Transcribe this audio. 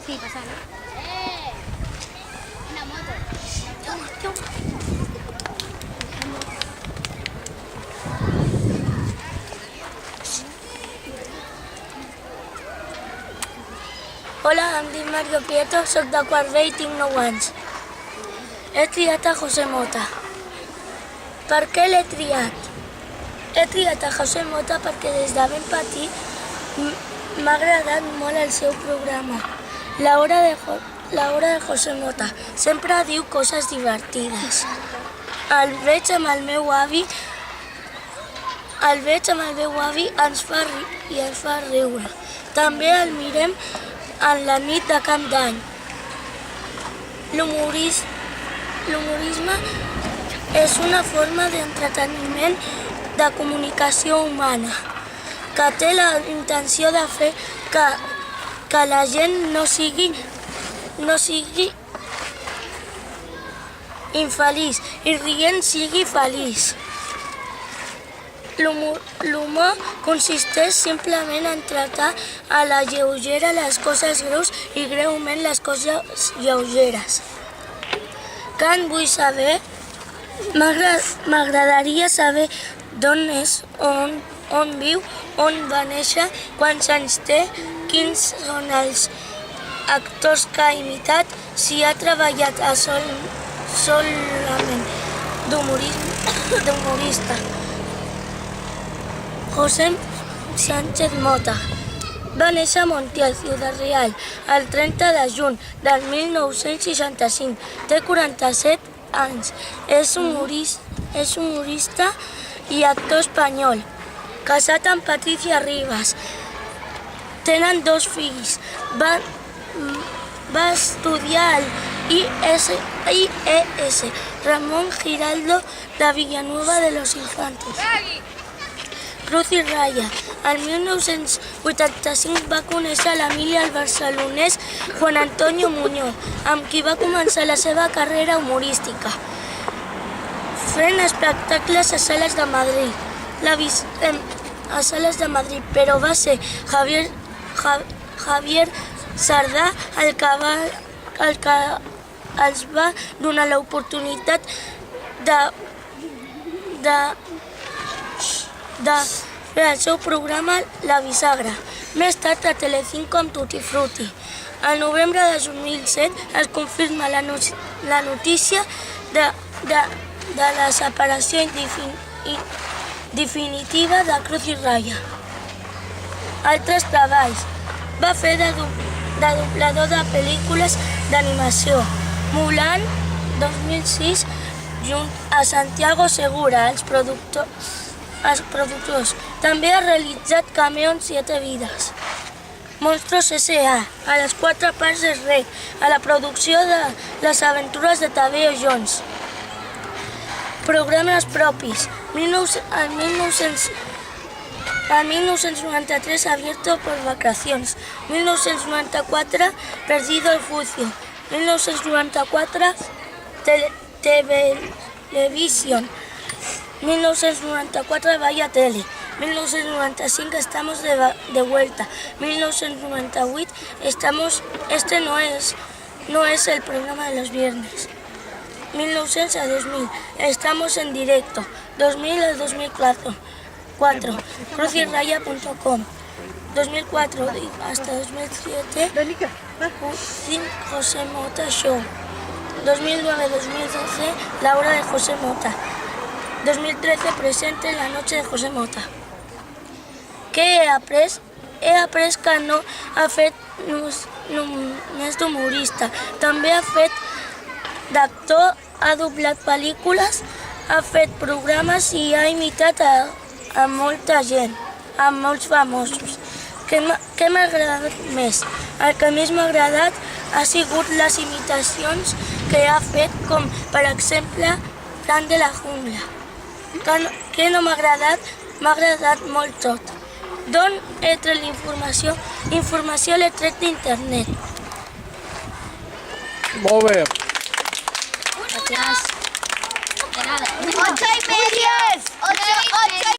Sí, pasando. Una moto. Hola, em dic Mario Prieto, soc de quart B i tinc 9 anys. He triat a José Mota. Per què l'he triat? He triat a José Mota perquè des de ben petit m'ha agradat molt el seu programa. La hora de José Mota. Sempre diu coses divertides. El veig amb el meu avi, ens fa riure. També el mirem en la nit de Cap d'Any. L'humorisme és una forma d'entreteniment de comunicació humana que té la intenció de fer que la gent no sigui infeliç i rient sigui feliç. L'humor consisteix simplement en tractar a la lleugera les coses greus i greument les coses lleugeres. Quan vull saber, m'agradaria saber d'on és, on viu, on va néixer, quants anys té, quins són els actors que ha imitat, si ha treballat solament d'humorista. José Sánchez Mota va néixer a Montiel, Ciudad Real, el 30 de juny del 1965. Té 47 anys. És humorista i actor espanyol. Casat amb Patricia Ribas. Tenen 2 fills. Va estudiar al IES Ramón Giraldo de Villanueva de los Infantes. Cruz i Raya. El 1985 va conèixer l'Emília al barcelonès Juan Antonio Muñoz, amb qui va començar la seva carrera humorística, fent espectacles a sales de Madrid. Però va ser Javier Sardà el que els va donar l'oportunitat de fer el seu programa La Bisagra, més tard a Telecinco amb Tutti Frutti. El novembre de 2007 es confirma la notícia de la separació definitiva de Cruz i Raya. Altres treballs. Va fer de doblador de pel·lícules d'animació. Mulan, 2006, junt a Santiago Segura, els productors. També ha realitzat cameo en 7 vides. Monstruos S.A., a les 4 parts del rec, a la producció de Les aventures de Tadeo Jones. Programes propis. El 1993, Abierto por Vacaciones. 1994, Perdido el Juicio. 1994, Televisión. 1994, Vaya Tele. 1995, Estamos de vuelta. 1998, Este no es el programa de los viernes. 1900 a 2000, Estamos en directo. 2000 a 2004, cruzyraya.com. 2004 hasta 2007, José Mota Show. 2009-2012, La hora de José Mota. 2013, Presente La noche de José Mota. Què he après? He après que no ha fet només d'humorista. També ha fet d'actor, ha doblat pel·lícules, ha fet programes i ha imitat a molta gent, a molts famosos. Què m'ha agradat més? El que més m'ha agradat ha sigut les imitacions que ha fet, com per exemple Plan de la Jungla. Què no m'ha agradat? M'ha agradat molt tot. D'on he tret la informació? Informació l'he tret d'internet. Molt bé.